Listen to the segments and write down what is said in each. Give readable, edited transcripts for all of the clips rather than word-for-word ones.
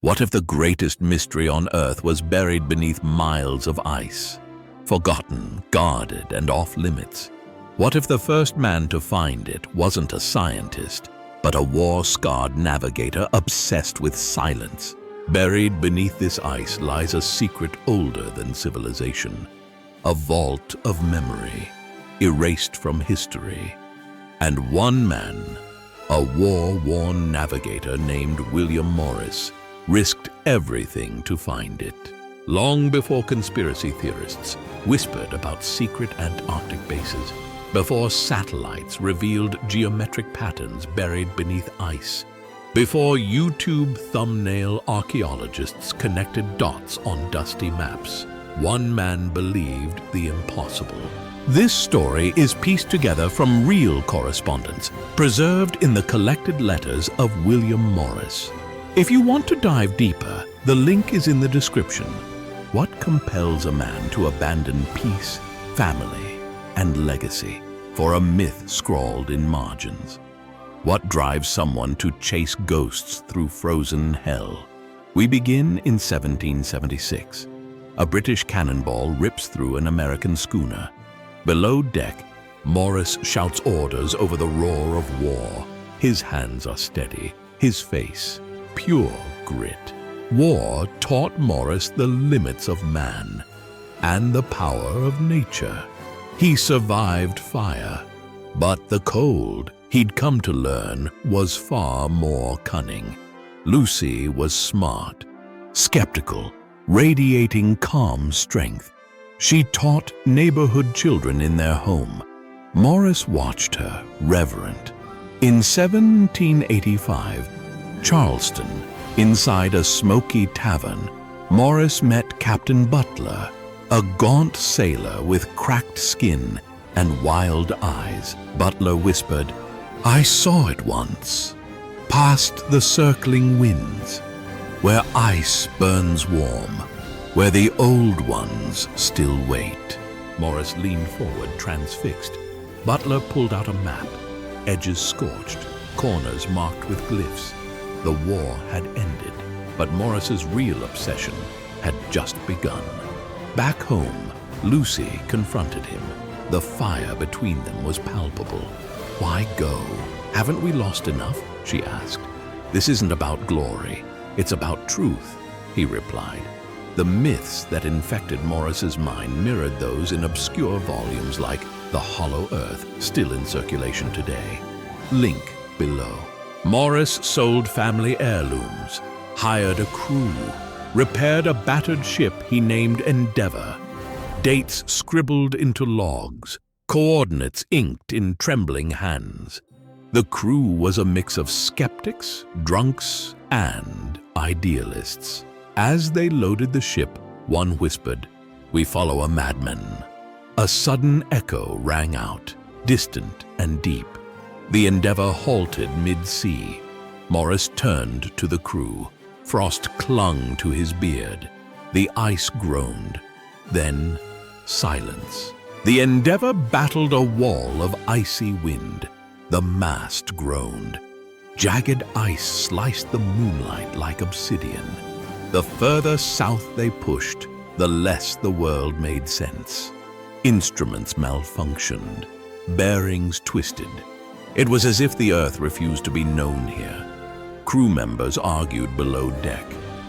What if the greatest mystery on Earth was buried beneath miles of ice? Forgotten, guarded, and off limits. What if the first man to find it wasn't a scientist, but a war-scarred navigator obsessed with silence? Buried beneath this ice lies a secret older than civilization, a vault of memory, erased from history. And one man, a war-worn navigator named William Morris, risked everything to find it. Long before conspiracy theorists whispered about secret Antarctic bases, before satellites revealed geometric patterns buried beneath ice, before YouTube thumbnail archaeologists connected dots on dusty maps, one man believed the impossible. This story is pieced together from real correspondence, preserved in the collected letters of William Morris. If you want to dive deeper, the link is in the description. What compels a man to abandon peace, family, and legacy for a myth scrawled in margins? What drives someone to chase ghosts through frozen hell? We begin in 1776. A British cannonball rips through an American schooner. Below deck, Morris shouts orders over the roar of war. His hands are steady, his face pure grit. War taught Morris the limits of man and the power of nature. He survived fire, but the cold, he'd come to learn, was far more cunning. Lucy was smart, skeptical, radiating calm strength. She taught neighborhood children in their home. Morris watched her, reverent. In 1785, Charleston, inside a smoky tavern, Morris met Captain Butler, a gaunt sailor with cracked skin and wild eyes. Butler whispered, "I saw it once, past the circling winds, where ice burns warm, where the old ones still wait." Morris leaned forward, transfixed. Butler pulled out a map, edges scorched, corners marked with glyphs. The war had ended, but Morris's real obsession had just begun. Back home, Lucy confronted him. The fire between them was palpable. "Why go? Haven't we lost enough?" she asked. "This isn't about glory, it's about truth," he replied. The myths that infected Morris's mind mirrored those in obscure volumes like The Hollow Earth, still in circulation today. Link below. Morris sold family heirlooms, hired a crew, repaired a battered ship he named Endeavor. Dates scribbled into logs, coordinates inked in trembling hands. The crew was a mix of skeptics, drunks, and idealists. As they loaded the ship, one whispered, "We follow a madman." A sudden echo rang out, distant and deep. The Endeavor halted mid-sea. Morris turned to the crew. Frost clung to his beard. The ice groaned. Then, silence. The Endeavor battled a wall of icy wind. The mast groaned. Jagged ice sliced the moonlight like obsidian. The further south they pushed, the less the world made sense. Instruments malfunctioned. Bearings twisted. It was as if the Earth refused to be known here. Crew members argued below deck.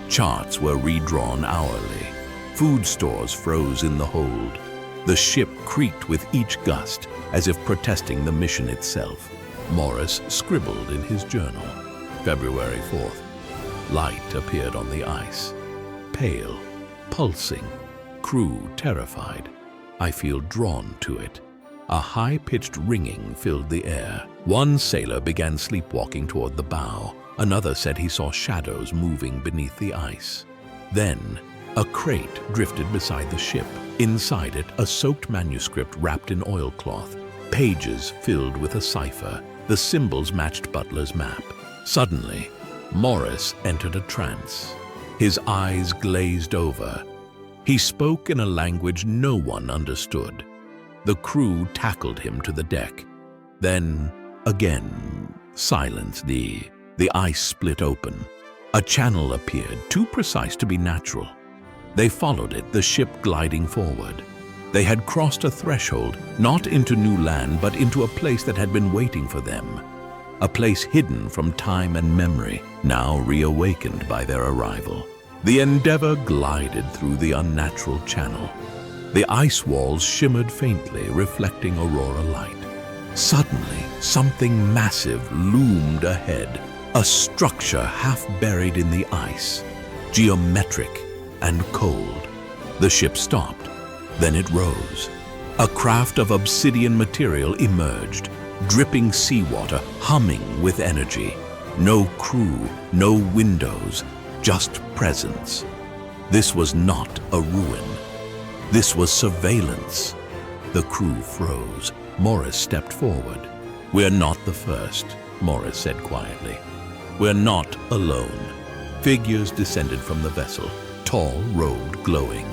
Charts were redrawn hourly. Food stores froze in the hold. The ship creaked with each gust, as if protesting the mission itself. Morris scribbled in his journal. February 4th. Light appeared on the ice. Pale, pulsing. Crew terrified. I feel drawn to it. A high-pitched ringing filled the air. One sailor began sleepwalking toward the bow. Another said he saw shadows moving beneath the ice. Then, a crate drifted beside the ship. Inside it, a soaked manuscript wrapped in oilcloth. Pages filled with a cipher. The symbols matched Butler's map. Suddenly, Morris entered a trance. His eyes glazed over. He spoke in a language no one understood. The crew tackled him to the deck. Then, again, silence. The ice split open. A channel appeared, too precise to be natural. They followed it, the ship gliding forward. They had crossed a threshold, not into new land, but into a place that had been waiting for them. A place hidden from time and memory, now reawakened by their arrival. The Endeavour glided through the unnatural channel. The ice walls shimmered faintly, reflecting aurora light. Suddenly, something massive loomed ahead, a structure half buried in the ice, geometric and cold. The ship stopped. Then it rose. A craft of obsidian material emerged, dripping seawater, humming with energy. No crew, no windows, just presence. This was not a ruin. This was surveillance. The crew froze. Morris stepped forward. "We're not the first," Morris said quietly. "We're not alone." Figures descended from the vessel, tall, robed, glowing,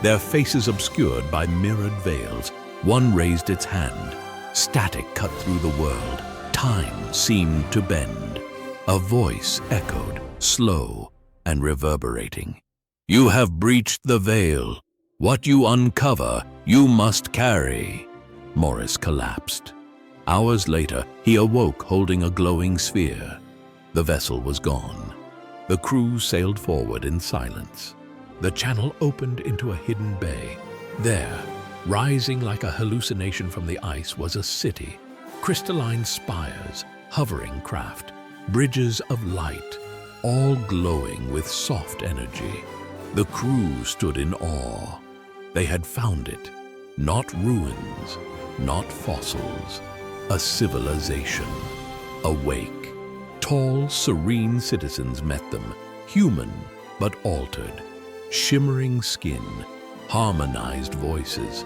their faces obscured by mirrored veils. One raised its hand. Static cut through the world. Time seemed to bend. A voice echoed, slow and reverberating. "You have breached the veil. What you uncover, you must carry." Morris collapsed. Hours later, he awoke holding a glowing sphere. The vessel was gone. The crew sailed forward in silence. The channel opened into a hidden bay. There, rising like a hallucination from the ice, was a city. Crystalline spires, hovering craft, bridges of light, all glowing with soft energy. The crew stood in awe. They had found it. Not ruins, not fossils. A civilization, awake. Tall, serene citizens met them, human but altered. Shimmering skin, harmonized voices.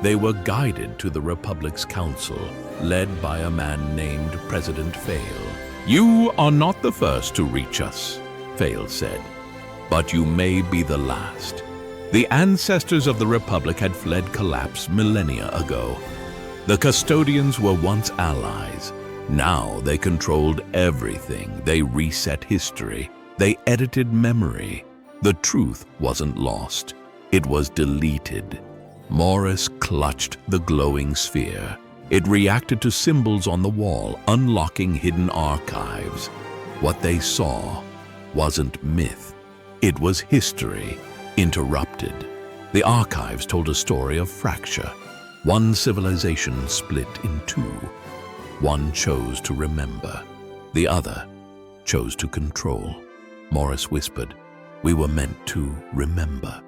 They were guided to the Republic's council, led by a man named President Fail. "You are not the first to reach us," Fail said, "but you may be the last." The ancestors of the Republic had fled collapse millennia ago. The custodians were once allies. Now they controlled everything. They reset history. They edited memory. The truth wasn't lost. It was deleted. Morris clutched the glowing sphere. It reacted to symbols on the wall, unlocking hidden archives. What they saw wasn't myth. It was history, interrupted. The archives told a story of fracture. One civilization split in two. One chose to remember. The other chose to control. Morris whispered, "We were meant to remember."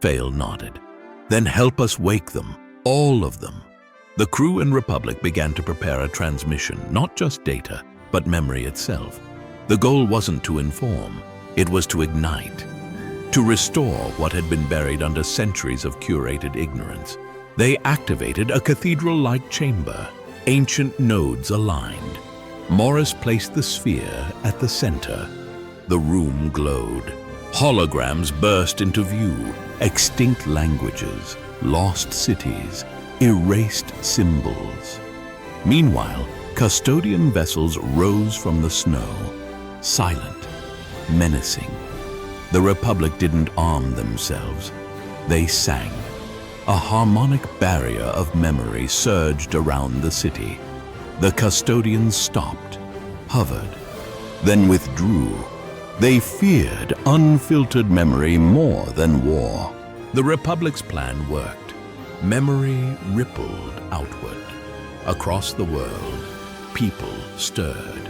Fail nodded. "Then help us wake them, all of them." The crew and Republic began to prepare a transmission, not just data, but memory itself. The goal wasn't to inform, it was to ignite, to restore what had been buried under centuries of curated ignorance. They activated a cathedral-like chamber, ancient nodes aligned. Morris placed the sphere at the center. The room glowed. Holograms burst into view, extinct languages, lost cities, erased symbols. Meanwhile, custodian vessels rose from the snow, silent, menacing. The Republic didn't arm themselves. They sang. A harmonic barrier of memory surged around the city. The custodians stopped, hovered, then withdrew. They feared unfiltered memory more than war. The Republic's plan worked. Memory rippled outward. Across the world, people stirred.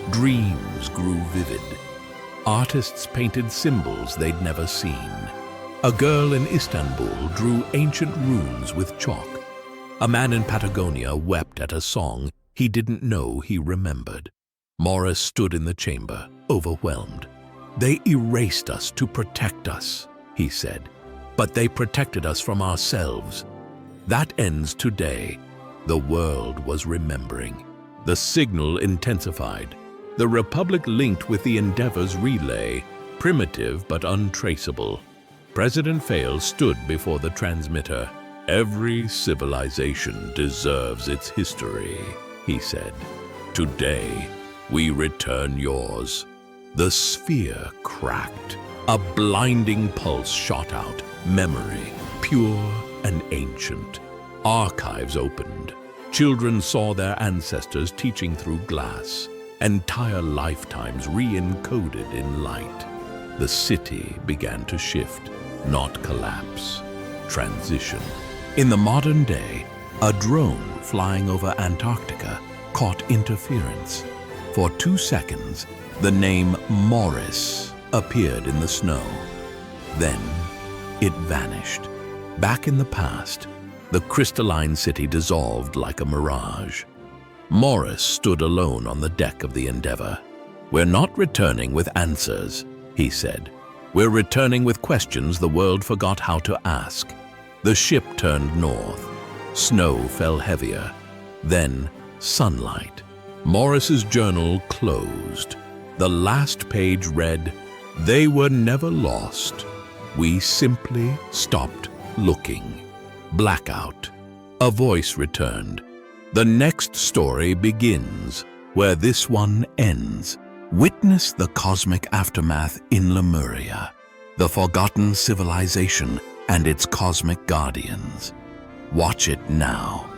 Dreams grew vivid. Artists painted symbols they'd never seen. A girl in Istanbul drew ancient runes with chalk. A man in Patagonia wept at a song he didn't know he remembered. Morris stood in the chamber, overwhelmed. "They erased us to protect us," he said. "But they protected us from ourselves. That ends today." The world was remembering. The signal intensified. The Republic linked with the Endeavor's relay, primitive but untraceable. President Fail stood before the transmitter. "Every civilization deserves its history," he said. "Today, we return yours." The sphere cracked. A blinding pulse shot out. Memory, pure and ancient. Archives opened. Children saw their ancestors teaching through glass. Entire lifetimes re-encoded in light. The city began to shift, not collapse. Transition. In the modern day, a drone flying over Antarctica caught interference. For 2 seconds, the name Morris appeared in the snow. Then, it vanished. Back in the past, the crystalline city dissolved like a mirage. Morris stood alone on the deck of the Endeavour. "We're not returning with answers," he said. "We're returning with questions the world forgot how to ask." The ship turned north. Snow fell heavier. Then, sunlight. Morris's journal closed. The last page read, "They were never lost. We simply stopped looking." Blackout. A voice returned. "The next story begins where this one ends." Witness the cosmic aftermath in Lemuria, the forgotten civilization and its cosmic guardians. Watch it now.